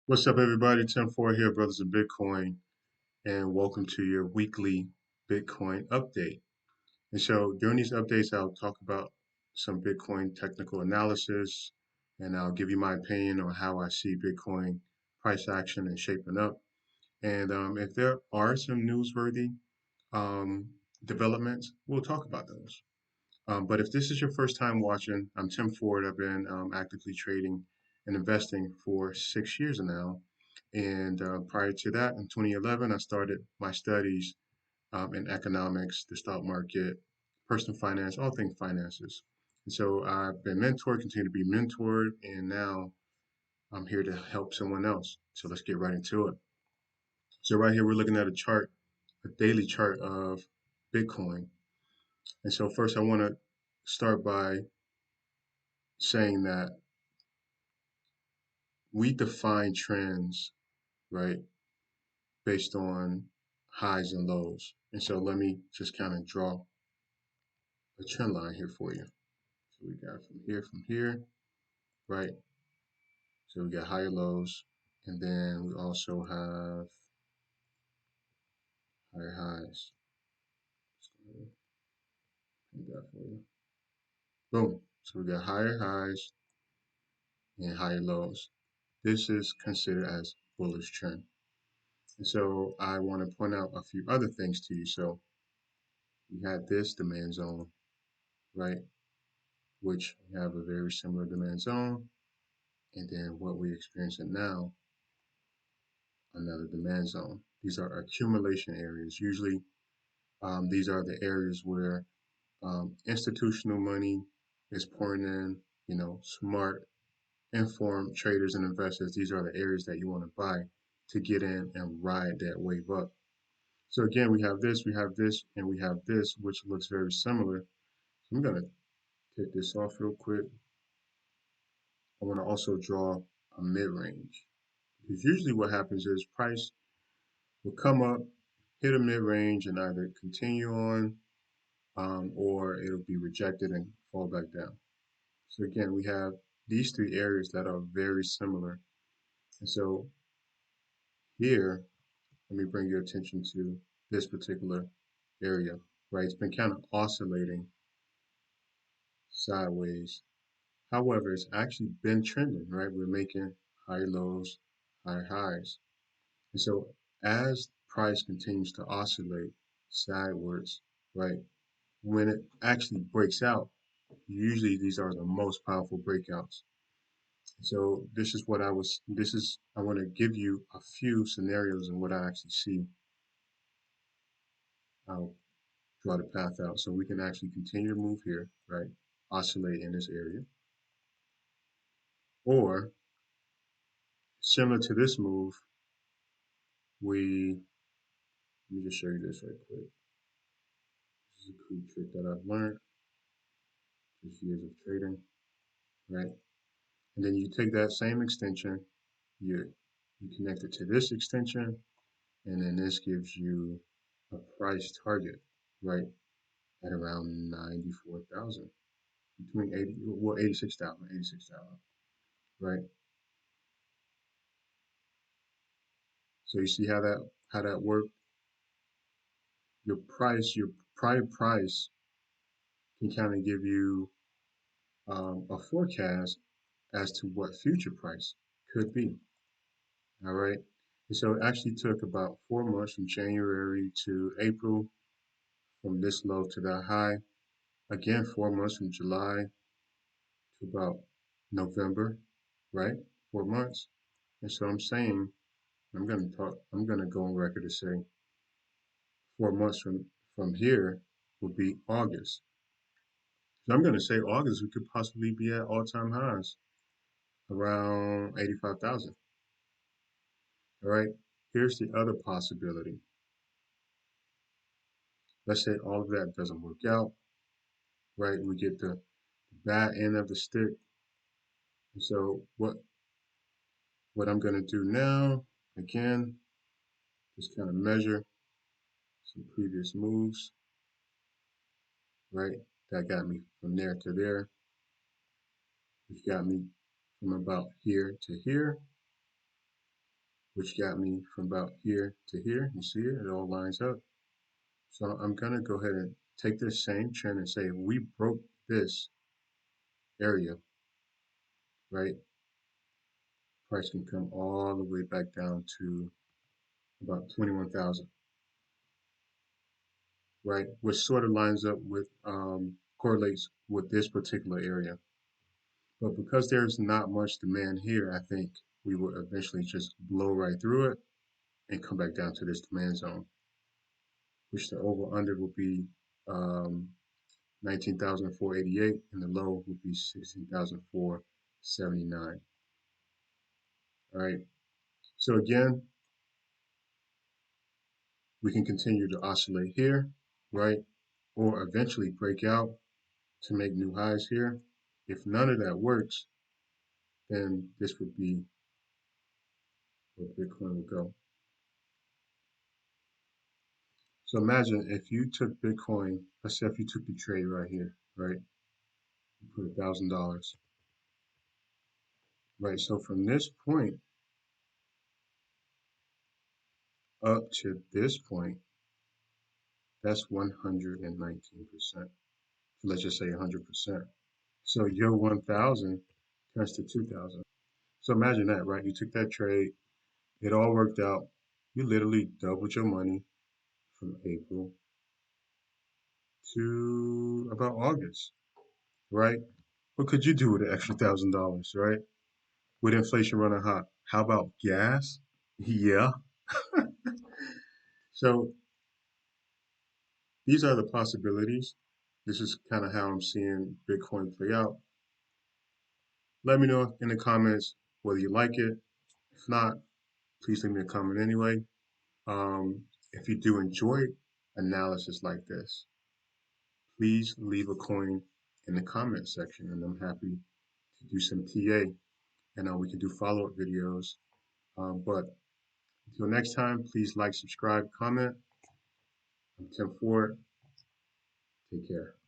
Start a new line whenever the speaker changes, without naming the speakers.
What's up, everybody? Tim Ford here, Brothers of Bitcoin, and welcome to your weekly Bitcoin update. And so, during these updates, I'll talk about some Bitcoin technical analysis, and I'll give you my opinion on how I see Bitcoin price action and shaping up. And if there are some newsworthy um, developments, we'll talk about those. But if this is your first time watching, I'm Tim Ford. I've been actively trading and investing for 6 years now. And prior to that, in 2011, I started my studies in economics, the stock market, personal finance, all things finances. And so I've been mentored, continue to be mentored, and now I'm here to help someone else. So let's get right into it. So right here, we're looking at a chart, a daily chart of Bitcoin. And so first, I want to start by saying that we define trends, right, based on highs and lows. And so let me just kind of draw a trend line here for you. So we got from here, right? So we got higher lows, and then we also have higher highs. So that for you. Boom. So we got higher highs and higher lows. This is considered as bullish trend. And so I want to point out a few other things to you. So we had this demand zone, right? Which have a very similar demand zone. And then what we're experiencing now, another demand zone. These are accumulation areas. Usually, these are the areas where institutional money is pouring in, smart, informed traders and investors. These are the areas that you want to buy to get in and ride that wave up. So again, we have this, and we have this, which looks very similar. I'm going to take this off real quick. I want to also draw a mid-range. Because usually what happens is price will come up, hit a mid-range, and either continue on or it'll be rejected and fall back down. So again, we have these three areas that are very similar. And so here, let me bring your attention to this particular area, right? It's been kind of oscillating sideways. However, it's actually been trending, right? We're making higher lows, higher highs. And so as price continues to oscillate sidewards, right, when it actually breaks out, usually these are the most powerful breakouts. So I want to give you a few scenarios and what I actually see. I'll draw the path out so we can actually continue to move here, right, oscillate in this area. Or similar to this move, let me just show you this right quick. This is a cool trick that I've learned just years of trading, right? And then you take that same extension, you connect it to this extension, and then this gives you a price target, right, at around 94,000, between 86,000, right? So you see how that worked? Your prior price can kind of give you a forecast as to what future price could be. All right. And so it actually took about 4 months from January to April, from this low to that high. Again, 4 months from July to about November, right? 4 months. And so I'm saying, I'm going to go on record to say 4 months from here would be August. So I'm going to say August, we could possibly be at all-time highs around 85,000. All right. Here's the other possibility. Let's say all of that doesn't work out, right? We get the bad end of the stick. And so what I'm going to do now, again, just kind of measure some previous moves, right? That got me from there to there, which got me from about here to here. which got me from about here to here. You see it, it all lines up. So I'm gonna go ahead and take this same trend and say we broke this area, right? Price can come all the way back down to about 21,000, right? Which sort of lines up with, correlates with this particular area. But because there's not much demand here, I think we will eventually just blow right through it and come back down to this demand zone, which the over under will be 19,488 and the low will be 16,479. All right. So again, we can continue to oscillate here, right? Or eventually break out to make new highs here. If none of that works, then this would be where Bitcoin would go. So imagine if you took Bitcoin, let's say if you took the trade right here, right? You put $1,000, right? So from this point up to this point, that's 119%. So let's just say 100%. So your 1,000 turns to 2,000. So imagine that, right? You took that trade, it all worked out. You literally doubled your money from April to about August, right? What could you do with an extra $1,000, right? With inflation running hot. How about gas? Yeah. So these are the possibilities. This is kind of how I'm seeing Bitcoin play out. Let me know in the comments whether you like it. If not, please leave me a comment anyway. If you do enjoy analysis like this, please leave a coin in the comment section, and I'm happy to do some TA, and we can do follow-up videos. But until next time, please like, subscribe, comment. I'm Tim Ford. Take care.